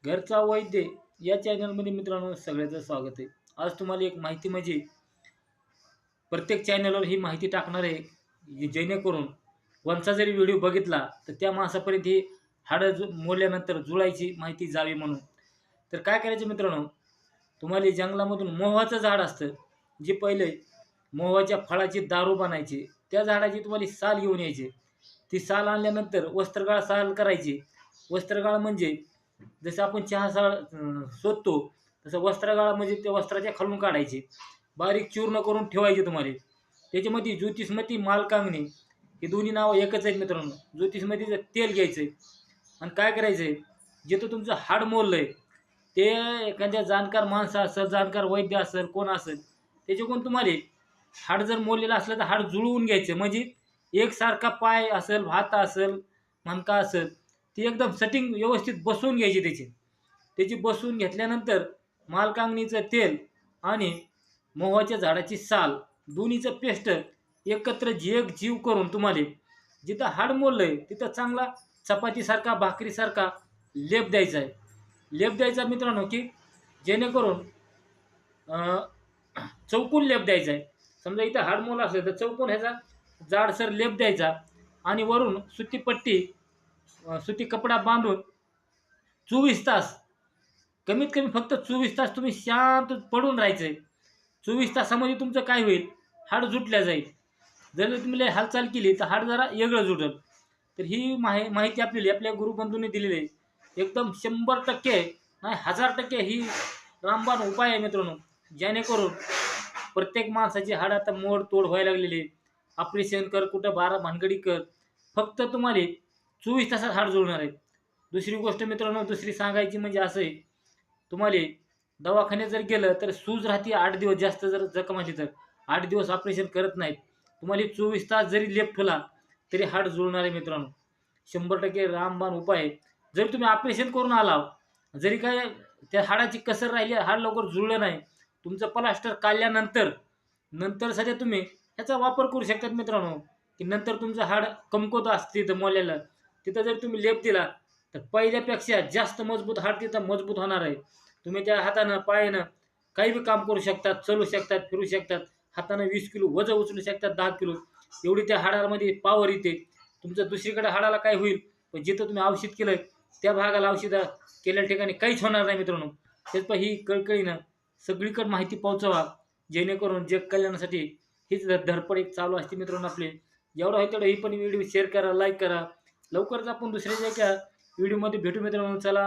घरचा वैद्य या चॅनलमध्ये मित्रांनो सगळ्याचं स्वागत आहे. आज तुम्हाला एक माहिती म्हणजे प्रत्येक चॅनलवर ही माहिती टाकणार आहे, जेणेकरून कोणचा जरी व्हिडिओ बघितला तर त्या माणसापर्यंत ही हाडं मोडल्यानंतर जुळायची माहिती जावी म्हणून. तर काय करायचं मित्रांनो, तुम्हाला जंगलामधून मोहाचं झाड असतं, जे पहिले मोहाच्या फळाची दारू बनायची. त्या झाडाची तुम्हाला साल घेऊन यायची. ती साल आणल्यानंतर वस्त्रगाळ साल करायची. वस्त्रगाळ म्हणजे जसं आपण चहा शोधतो, तसं वस्त्रगाळ म्हणजे त्या वस्त्राच्या खालून काढायचे. बारीक चूर्ण करून ठेवायचे तुम्हाला. त्याच्यामध्ये ज्योतिषमती, मालकांगणे हे दोन्ही नावं एकच आहेत मित्रांनो. ज्योतिषमतीचं तेल घ्यायचं आहे आणि काय करायचं आहे, जिथं तुमचं हाड मोडलं ते एखाद्या जाणकार माणसं असेल, जाणकार वैद्य असेल, कोण असेल, त्याच्याकडून तुम्हाला हाड जर मोडलेलं असलं तर हाड जुळवून घ्यायचं. म्हणजे एकसारखा पाय असेल, हात असेल, मणका असेल, ती एकदम सेटिंग व्यवस्थित बसवून घ्यायची त्याची. त्याची बसवून घेतल्यानंतर मालकांगणीचं तेल आणि मोहाच्या झाडाची साल दोन्हीचं पेस्ट एकत्र एक जीव करून तुम्हाला जिथं हाड मोडलंय तिथं चांगला चपातीसारखा, भाकरीसारखा लेप द्यायचा आहे. लेप द्यायचा मित्रांनो, की जेणेकरून चौकोन लेप द्यायचा आहे. समजा इथं हाड मोडलं असेल तर चौकोन ह्याचा जाडसर लेप द्यायचा आणि वरून सुती पट्टी, सुती कपडा बांधून 24 तास, कमीत कमी फक्त 24 तास तुम्ही शांत पडून राहायचं आहे. 24 तासामध्ये तुमचं काय होईल, हाड जुटल्या जाईल. जर तुम्ही लय हालचाल केली तर हाड जरा वेगळं जुटल. तर ही माहिती आपल्याला आपल्या गुरुबंधूंनी दिलेली आहे. एकदम 100% नाही 1000% ही रामबाण उपाय आहे मित्रांनो. जेणेकरून प्रत्येक माणसाची हाड आता मोड तोड व्हायला लागलेली आहे. ऑपरेशन कर, कुठं 12 भानगडी कर, फक्त तुम्हाला 24 तासात हाड जुळणार आहे. दुसरी गोष्ट मित्रांनो, दुसरी सांगायची म्हणजे असं आहे, तुम्हाला दवाखान्यात जर गेलं तर सूज राहते 8 दिवस. जास्त जर जखम आली तर 8 दिवस ऑपरेशन करत नाहीत. तुम्हाला 24 तास जरी लेप ठेवला तरी हाड जुळणार आहे मित्रांनो. 100% रामबाण उपाय आहे. जरी तुम्ही ऑपरेशन करून आला, जरी काय त्या हाडाची कसर राहिली, हाड लवकर जुळलं नाही, तुमचं प्लास्टर काढल्यानंतर सध्या तुम्ही ह्याचा वापर करू शकतात मित्रांनो. की नंतर तुमचं हाड कमकुवत असते तिथं मोडलेलं, तिथं जर तुम्ही लेप दिला तर पहिल्यापेक्षा जास्त मजबूत हाड तिथं मजबूत होणार आहे. तुम्ही त्या हातानं, पायानं काही बी काम करू शकतात, चालू शकतात, फिरू शकतात. हातानं 20 किलो वजन उचलू शकतात, 10 किलो. एवढी त्या हाडामध्ये पॉवर येते. तुमचं दुसरीकडे हाडाला काय होईल, पण जिथं तुम्ही औषध केलं त्या भागाला औषधं केलेल्या ठिकाणी काहीच होणार नाही मित्रांनो. तेच पण ही कळकळीनं सगळीकडे माहिती पोहोचवा, जेणेकरून जग कल्याणासाठी हीच धडपड एक चालू असते मित्रांनो आपली. जेवढं होईल तेवढं ही पण व्हिडिओ शेअर करा, लाईक करा. लवकरच आपण दुसऱ्या एका व्हिडिओमध्ये भेटू मित्रांनो. चला.